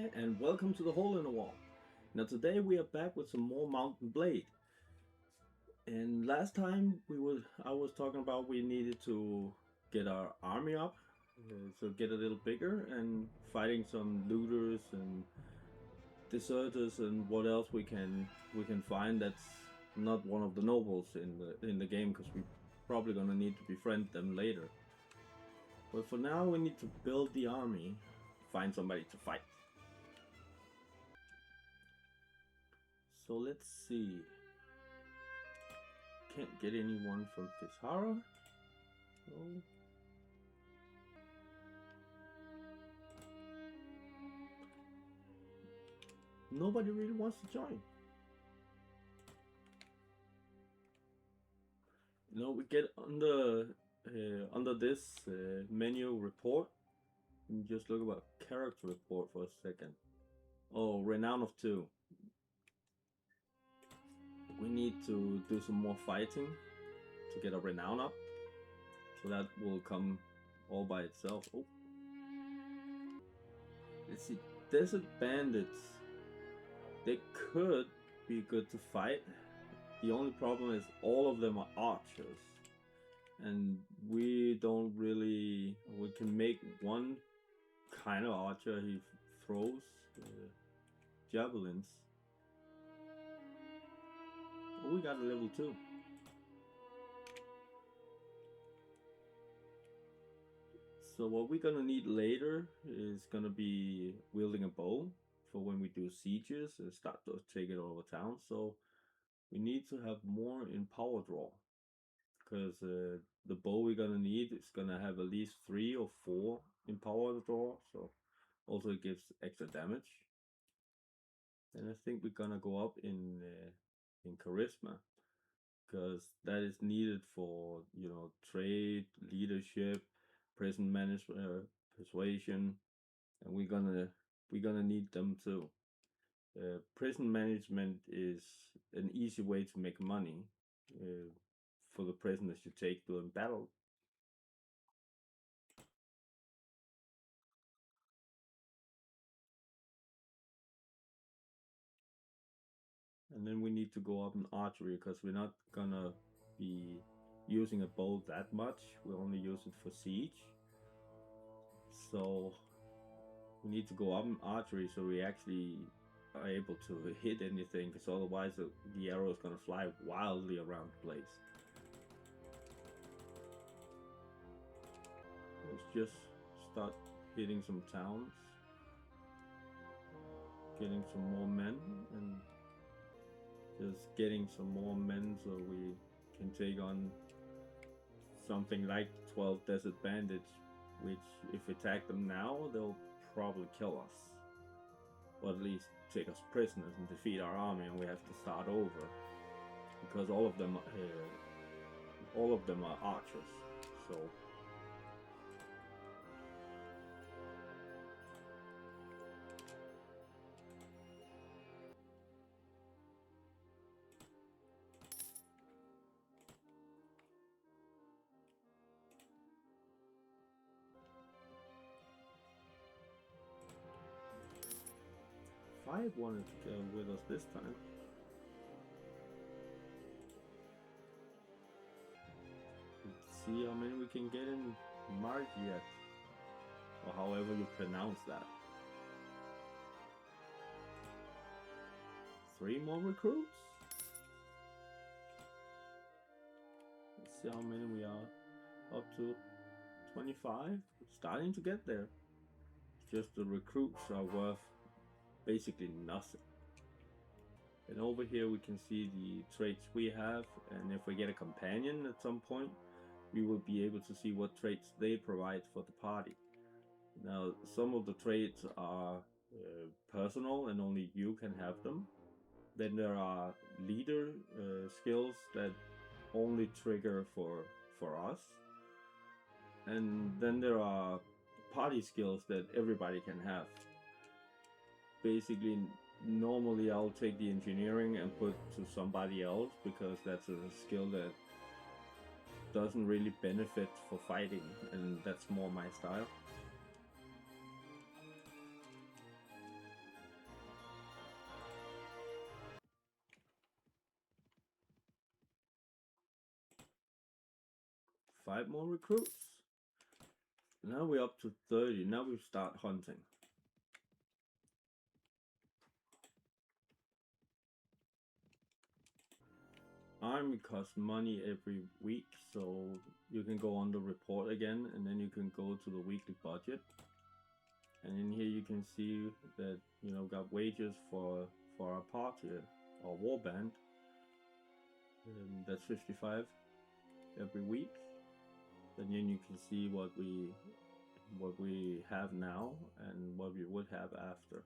there, and welcome to the Hole in the Wall. Now today we are back with some more Mountain Blade. And last time I was talking about we needed to get our army up, so get a little bigger, and fighting some looters and deserters and what else we can find that's not one of the nobles in the game, because we probably gonna need to befriend them later. But for now we need to build the army, find somebody to fight. So let's see. Can't get anyone from Fishara. No. Nobody really wants to join. We get under this menu report. And just look about character report for a second. Oh, renown of 2. We need to do some more fighting to get a renown up. So that will come all by itself. Oh. Let's see. Desert bandits. They could be good to fight. The only problem is all of them are archers. And we don't really... We can make one kind of archer. He throws javelins. Oh, we got a level 2. So what we're gonna need later is gonna be wielding a bow for when we do sieges and start to take it over town. So we need to have more in power draw, because the bow we're gonna need is gonna have at least 3 or 4 in power draw. So also it gives extra damage. And I think we're gonna go up in charisma, because that is needed for trade, leadership, prison management, persuasion, and we're gonna need them too. Prison management is an easy way to make money for the prisoners you take during battle. And then we need to go up in archery, because we're not gonna be using a bow that much. We only use it for siege. So we need to go up in archery so we actually are able to hit anything, because otherwise the arrow is gonna fly wildly around the place. Let's just start hitting some towns, getting some more men, and just getting some more men so we can take on something like 12 desert bandits, which if we attack them now, they'll probably kill us, or at least take us prisoners and defeat our army, and we have to start over, because all of them are archers. So 5 wanted to go with us this time. Let's see how many we can get in Margiet, or however you pronounce that. 3 more recruits? Let's see how many we are. Up to 25. Starting to get there. Just the recruits are worth basically nothing. And over here we can see the traits we have, and if we get a companion at some point, we will be able to see what traits they provide for the party. Now, some of the traits are personal and only you can have them. Then there are leader skills that only trigger for us. And then there are party skills that everybody can have. Basically, normally I'll take the engineering and put to somebody else, because that's a skill that doesn't really benefit for fighting, and that's more my style. 5 more recruits. Now we're up to 30. Now we start hunting. Army costs money every week, so you can go on the report again, and then you can go to the weekly budget. And in here you can see that got wages for our party, our war band. That's 55 every week. And then you can see what we have now and what we would have after.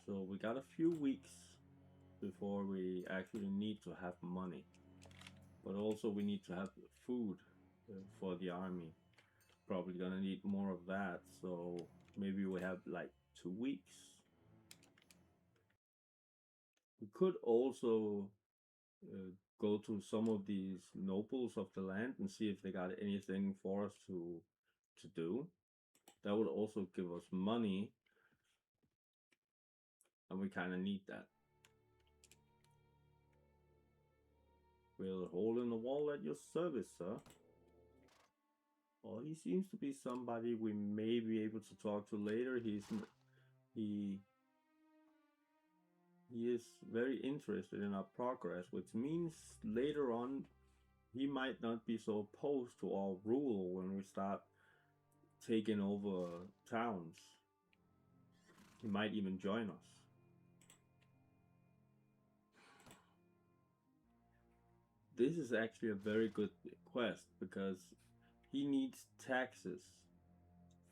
So we got a few weeks before we actually need to have money, but also we need to have food for the army. Probably gonna need more of that, so maybe we have like 2 weeks. We could also go to some of these nobles of the land and see if they got anything for us to do. That would also give us money, and we kind of need that. We'll hole in the wall at your service, sir. Well, he seems to be somebody we may be able to talk to later. He is very interested in our progress, which means later on he might not be so opposed to our rule when we start taking over towns. He might even join us. This is actually a very good quest because he needs taxes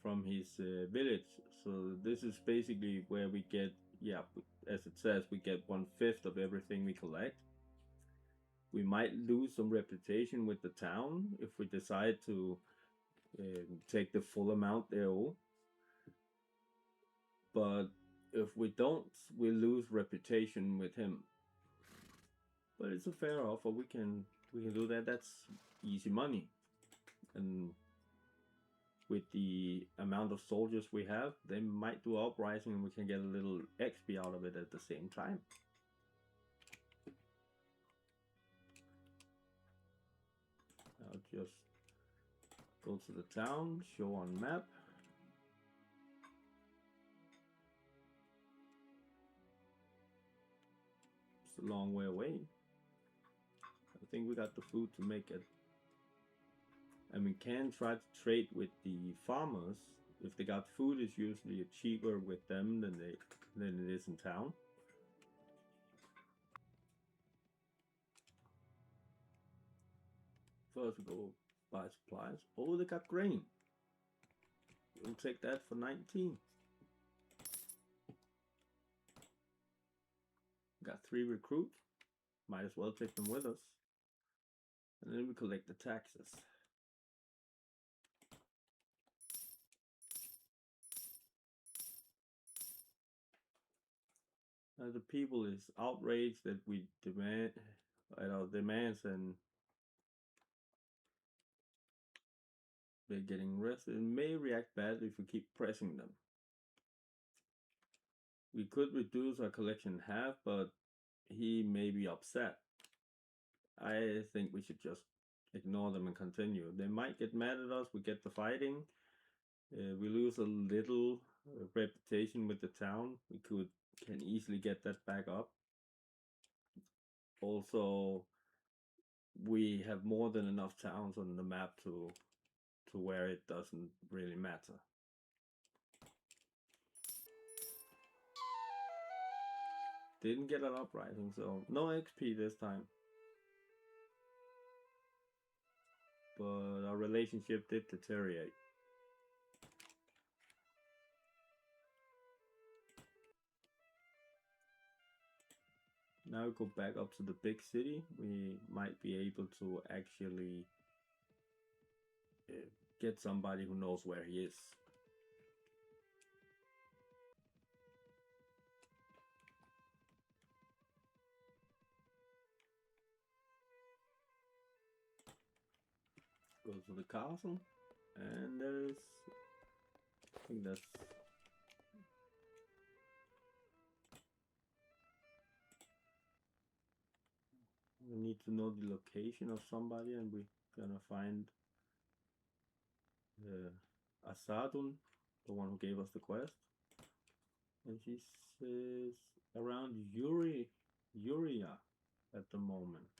from his village. So this is basically where we get, yeah, as it says, we get 1/5 of everything we collect. We might lose some reputation with the town if we decide to take the full amount they owe. But if we don't, we lose reputation with him. But it's a fair offer. We can do that. That's easy money. And with the amount of soldiers we have, they might do uprising and we can get a little XP out of it at the same time. I'll just go to the town, show on map. It's a long way away. I think we got the food to make it. And we can try to trade with the farmers. If they got food, it's usually cheaper with them than it is in town. First we go buy supplies. Oh, they got grain. We'll take that for 19. Got 3 recruits. Might as well take them with us. And then we collect the taxes. The people is outraged that we demand at our demands, and they're getting arrested and may react badly if we keep pressing them. We could reduce our collection in half, but he may be upset. I think we should just ignore them and continue. They might get mad at us. We get the fighting. We lose a little reputation with the town. We can easily get that back up. Also, we have more than enough towns on the map to where it doesn't really matter. Didn't get an uprising, so no XP this time. But our relationship did deteriorate. Now we go back up to the big city. We might be able to actually get somebody who knows where he is. Go to the castle, and there's, I think that's, we need to know the location of somebody, and we Gonna find Asadun, the one who gave us the quest. And she says around Uria at the moment.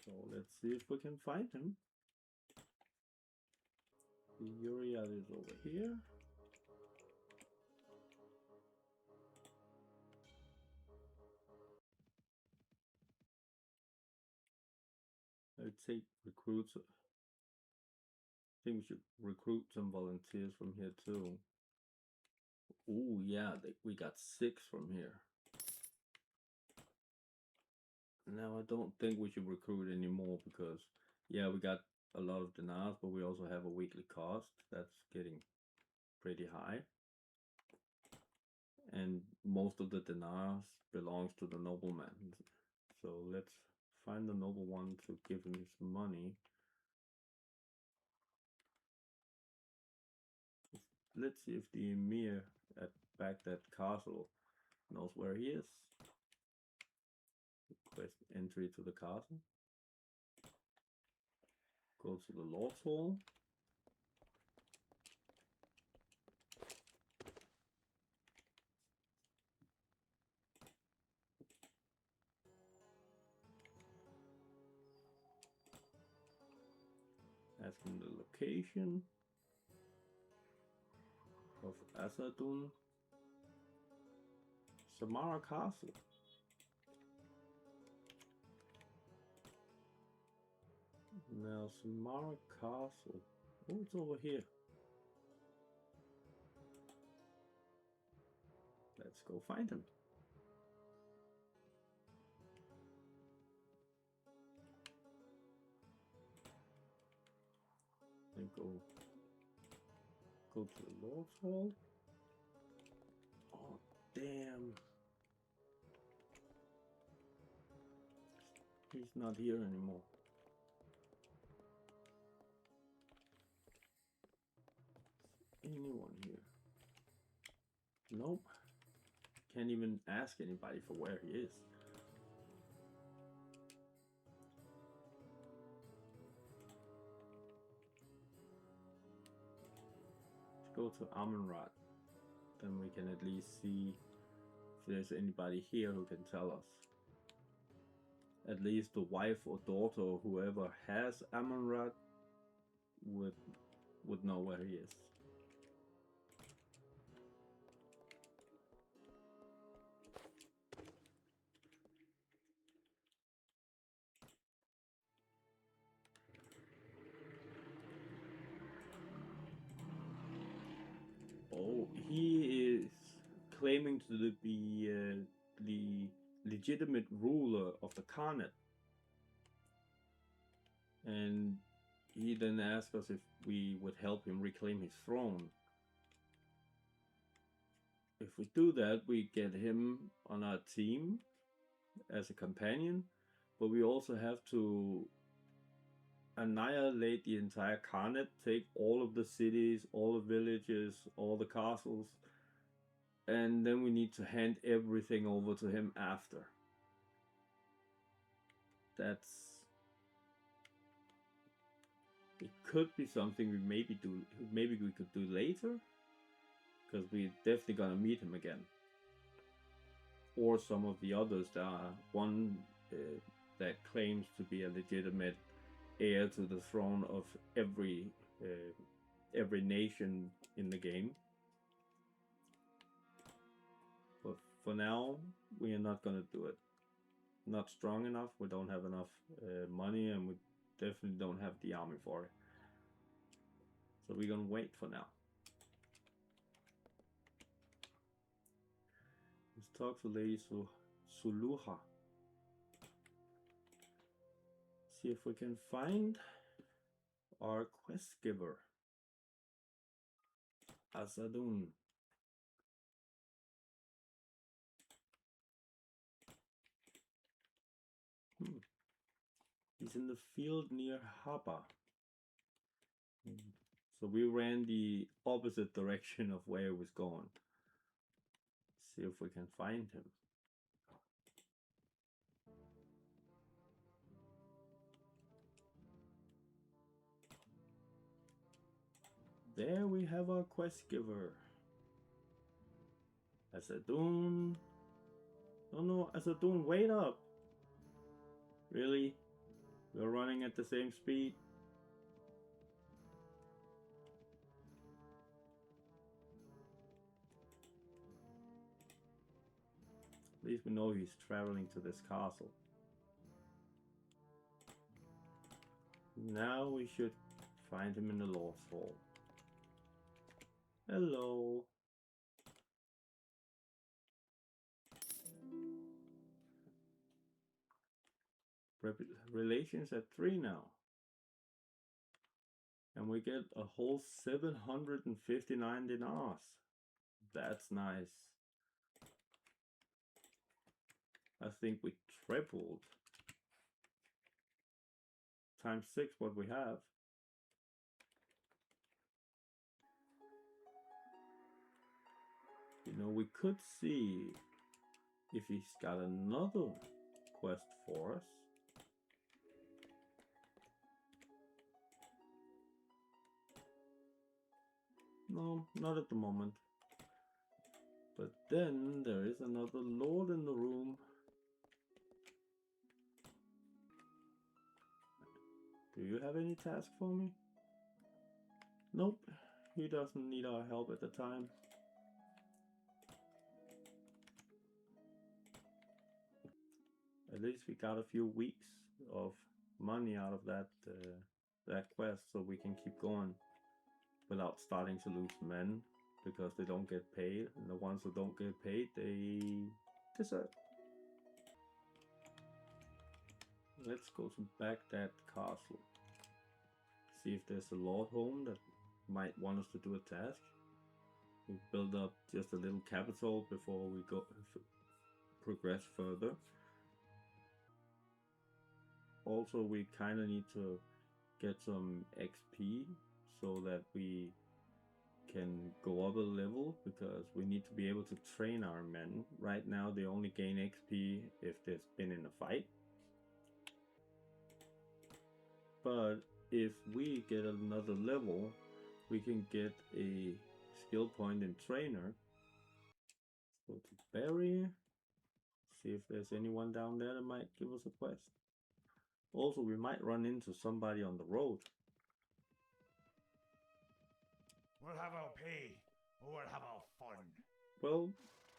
So let's see if we can find him. The Uria is over here. I'd say recruits. I think we should recruit some volunteers from here too. Oh yeah, we got 6 from here. Now I don't think we should recruit anymore because yeah, we got a lot of dinars, but we also have a weekly cost that's getting pretty high. And most of the dinars belongs to the nobleman. So let's find the noble one to give him his money. Let's see if the emir at Baghdad castle knows where he is. Request entry to the castle. Go to the Lord's Hall. Ask him the location of Asadun. Samara Castle. Now Samara Castle. Oh, it's over here. Let's go find him. And go to the Lord's Hall. Oh damn. He's not here anymore. Is anyone here? Nope. Can't even ask anybody for where he is. Let's go to Amonrat. Then we can at least see if there's anybody here who can tell us. At least the wife or daughter or whoever has Amonrat would know where he is. Oh, he is claiming to be the legitimate ruler of the Khanate. And he then asked us if we would help him reclaim his throne. If we do that, we get him on our team as a companion, but we also have to annihilate the entire Khanate, take all of the cities, all the villages, all the castles, and then we need to hand everything over to him after. It could be something maybe we could do later, because we're definitely gonna meet him again, or some of the others. There are one that claims to be a legitimate heir to the throne of every nation in the game. But for now, we are not gonna do it. Not strong enough. We don't have enough money, and we definitely don't have the army for it. So we're gonna wait for now. Let's talk to Lady Suluha. See if we can find our quest giver, Asadun. He's in the field near Haba. So we ran the opposite direction of where he was going. See if we can find him. there we have our quest giver. Asadun. Oh no, Asadun, wait up! Really? We're running at the same speed? At least we know he's traveling to this castle. Now we should find him in the Lord's Hall. Hello. Relations at 3 now. And we get a whole 759 dinars. That's nice. I think we tripled. Times 6 what we have. You know, we could see if he's got another quest for us. No, not at the moment. But then there is another lord in the room. Do you have any task for me? Nope, he doesn't need our help at the time. At least we got a few weeks of money out of that quest, so we can keep going without starting to lose men because they don't get paid, and the ones who don't get paid, they desert. Let's go to Baghdad Castle. See if there's a lord home that might want us to do a task. We build up just a little capital before we go progress further. Also, we kind of need to get some XP so that we can go up a level, because we need to be able to train our men. Right now they only gain XP if they've been in a fight. But if we get another level, we can get a skill point in trainer. Go to Barry. See if there's anyone down there that might give us a quest. Also, we might run into somebody on the road. We'll have our pay, or we'll have our fun. Well,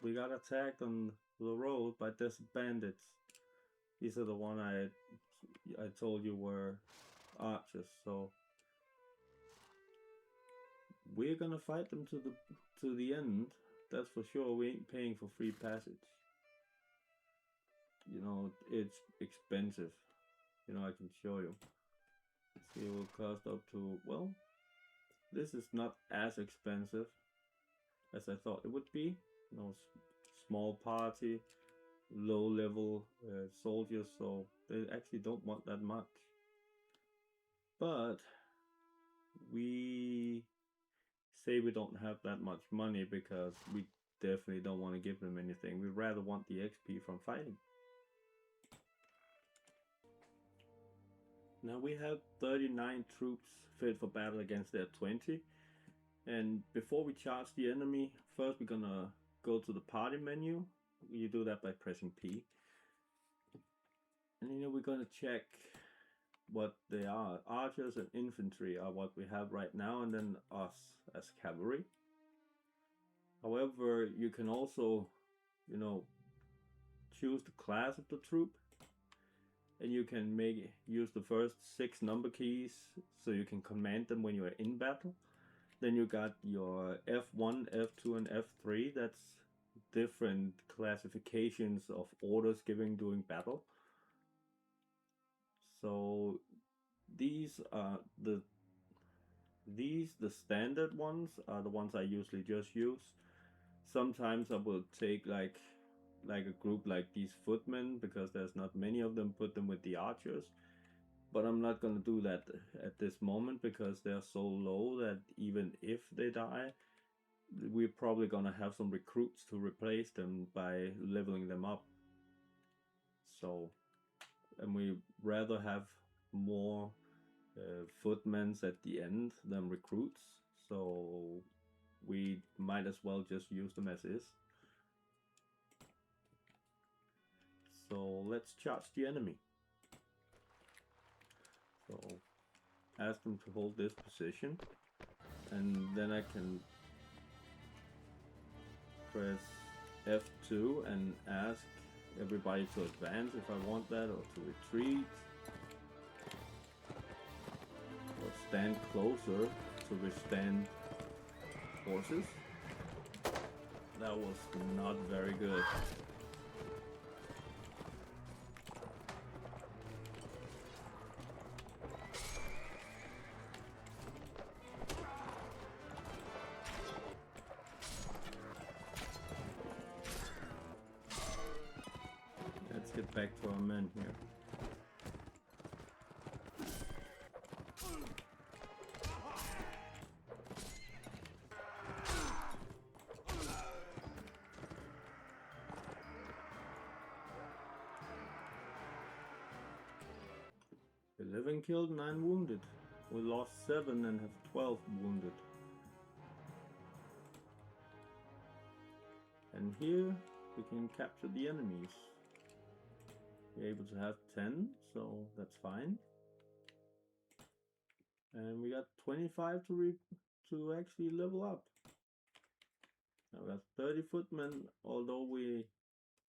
we got attacked on the road by desert bandits. These are the one I told you were archers, so we're gonna fight them to the end. That's for sure. We ain't paying for free passage. You know, it's expensive. You know, I can show you. See, it will cost up to, well, this is not as expensive as I thought it would be. You know, small party, low level soldiers, so they actually don't want that much. But we say we don't have that much money because we definitely don't want to give them anything. We rather want the XP from fighting. Now we have 39 troops fit for battle against their 20. And before we charge the enemy, first we're gonna go to the party menu. You do that by pressing P. And we're gonna check what they are. Archers and infantry are what we have right now, and then us as cavalry. However, you can also, choose the class of the troop, and you can use the first 6 number keys so you can command them when you are in battle. Then you got your F1, F2, and F3. That's different classifications of orders given during battle. So these are the standard ones are the ones I usually just use. Sometimes I will take like a group like these footmen, because there's not many of them, put them with the archers. But I'm not gonna do that at this moment because they're so low that even if they die, we're probably gonna have some recruits to replace them by leveling them up. So, and we rather have more footmen at the end than recruits. so we might as well just use them as is. So let's charge the enemy. So ask them to hold this position, and then I can press F2 and ask everybody to advance if I want that, or to retreat, or stand closer to withstand forces. That was not very good. Let's get back to our men here. Eleven killed, 9 wounded. We lost 7 and have 12 wounded. And here we can capture the enemies. We're able to have 10, so that's fine. And we got 25 to actually level up. Now we got 30 footmen, although we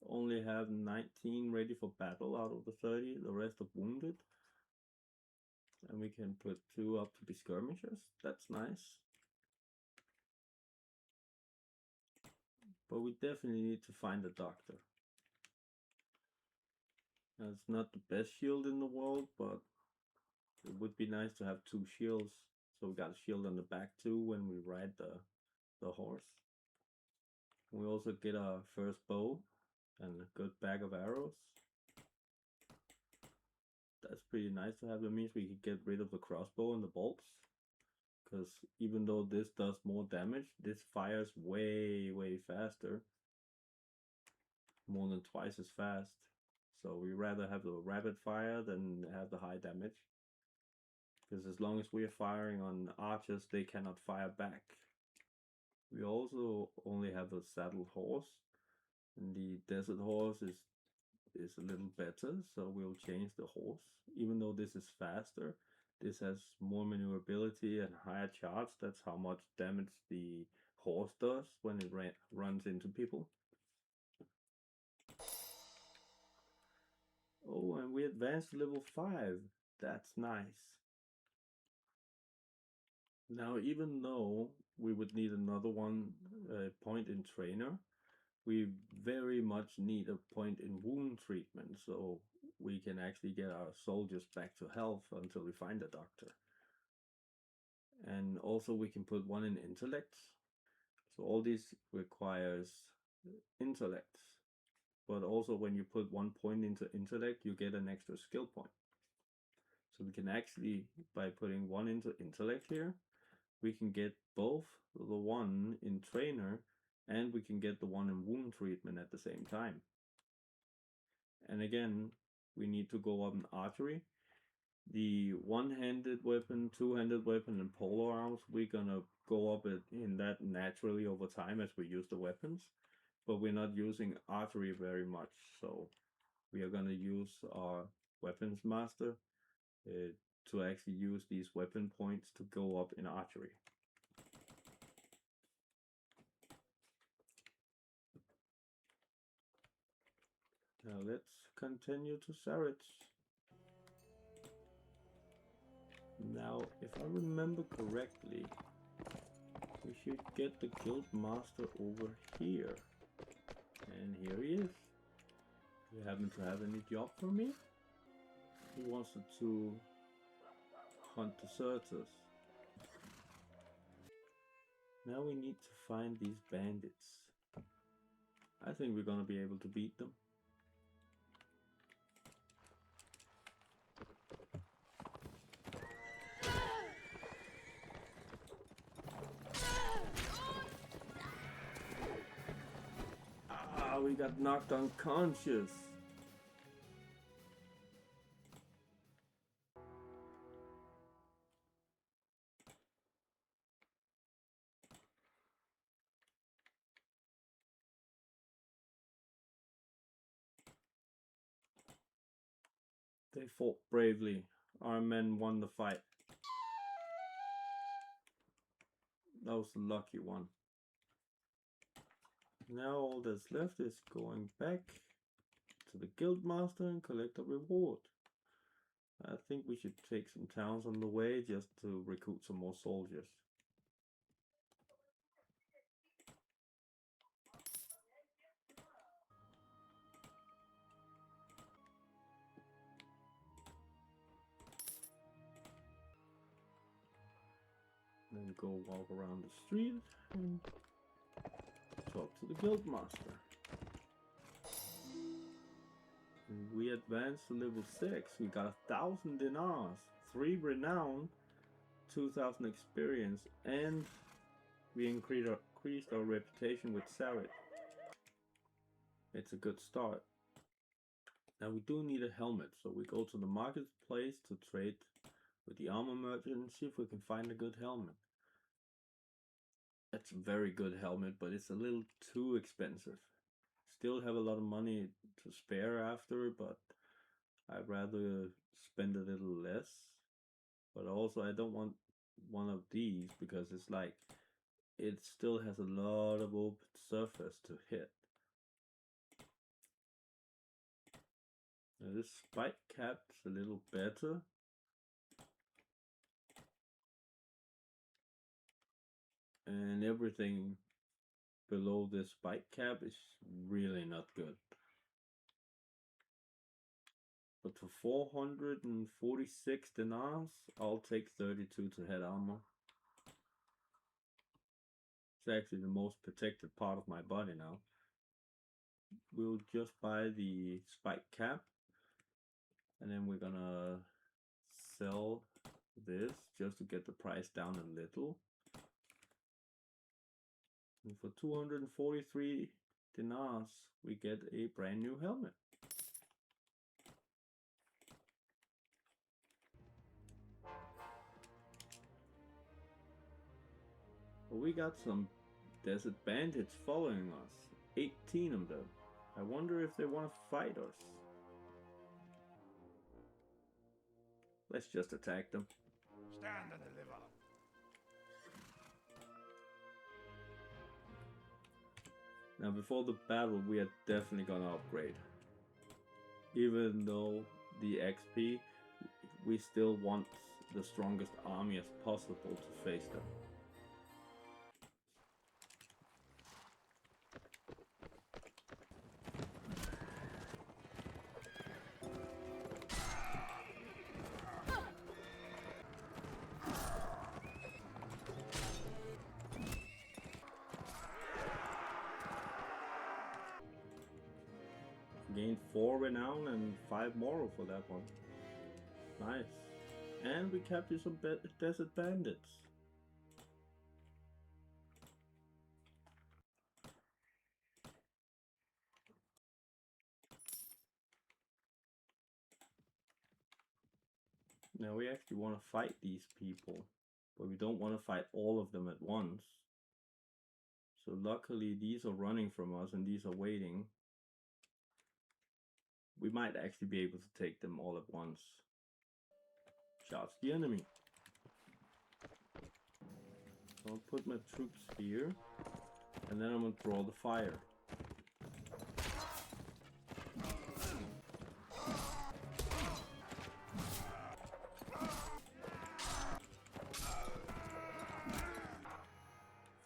only have 19 ready for battle out of the 30, the rest are wounded. And we can put 2 up to be skirmishers, that's nice. But we definitely need to find a doctor. Now, it's not the best shield in the world, but it would be nice to have 2 shields. So we got a shield on the back too when we ride the horse. We also get our first bow and a good bag of arrows. That's pretty nice to have. That means we can get rid of the crossbow and the bolts. Because even though this does more damage, this fires way faster. More than twice as fast. So we rather have the rapid fire than have the high damage. Because as long as we are firing on archers, they cannot fire back. We also only have a saddle horse, and the desert horse is a little better, so we'll change the horse. Even though this is faster, this has more maneuverability and higher charge. That's how much damage the horse does when it runs into people. Oh, and we advanced to level 5. That's nice. Now, even though we would need another point in trainer, we very much need a point in wound treatment, so we can actually get our soldiers back to health until we find a doctor. And also we can put 1 in intellect. So all this requires intellect. But also when you put 1 point into intellect, you get an extra skill point. So we can actually, by putting 1 into intellect here, we can get both the 1 in trainer and we can get the 1 in wound treatment at the same time. And again, we need to go up in archery. The one-handed weapon, two-handed weapon, and polearm arms, we're gonna go up in that naturally over time as we use the weapons. But we're not using archery very much, so we are gonna use our weapons master to actually use these weapon points to go up in archery. Now let's continue to Sarich. Now, if I remember correctly, we should get the guild master over here. And here he is. Do you happen to have any job for me? He wants to hunt deserters. Now we need to find these bandits. I think we're gonna be able to beat them. Ah, we got knocked unconscious. They fought bravely. Our men won the fight. That was a lucky one. Now all that's left is going back to the guild master and collect a reward. I think we should take some towns on the way just to recruit some more soldiers. Then go walk around the street and talk to the guild master. And we advanced to level 6. We got 1,000 dinars, 3 renown, 2,000 experience, and we increased our reputation with Sarit. It's a good start. Now we do need a helmet, so we go to the marketplace to trade with the armor merchant and see if we can find a good helmet. It's a very good helmet, but it's a little too expensive. Still have a lot of money to spare after, but I'd rather spend a little less. But also I don't want one of these because it's like it still has a lot of open surface to hit. Now this spike cap's a little better. And everything below this spike cap is really not good. But for 446 dinars, I'll take 32 to head armor. It's actually the most protected part of my body now. We'll just buy the spike cap, and then we're gonna sell this just to get the price down a little. And for 243 dinars, we get a brand new helmet. Well, we got some desert bandits following us. 18 of them. I wonder if they want to fight us. Let's just attack them. Stand and deliver. Now before the battle we are definitely gonna upgrade. Even though the XP, we still want the strongest army as possible to face them. Gained 4 renown and 5 moral for that one. Nice. And we captured some desert bandits. Now we actually want to fight these people, but we don't want to fight all of them at once. So luckily these are running from us and these are waiting. We might actually be able to take them all at once. Charge the enemy. I'll put my troops here, and then I'm gonna draw the fire.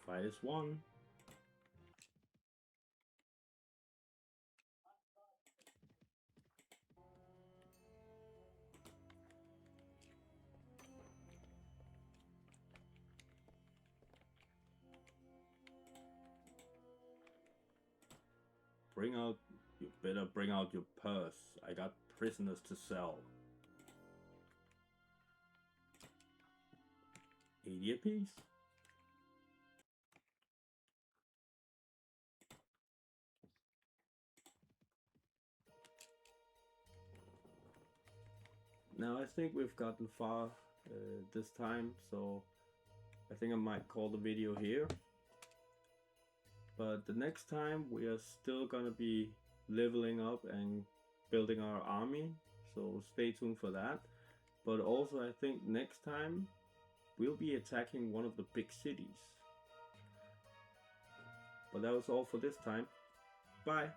Fight is won. You better bring out your purse. I got prisoners to sell. 80 apiece. Now I think we've gotten far this time, so I think I might call the video here. But the next time we are still gonna be leveling up and building our army, so stay tuned for that. But also, I think next time we'll be attacking one of the big cities. But that was all for this time. Bye.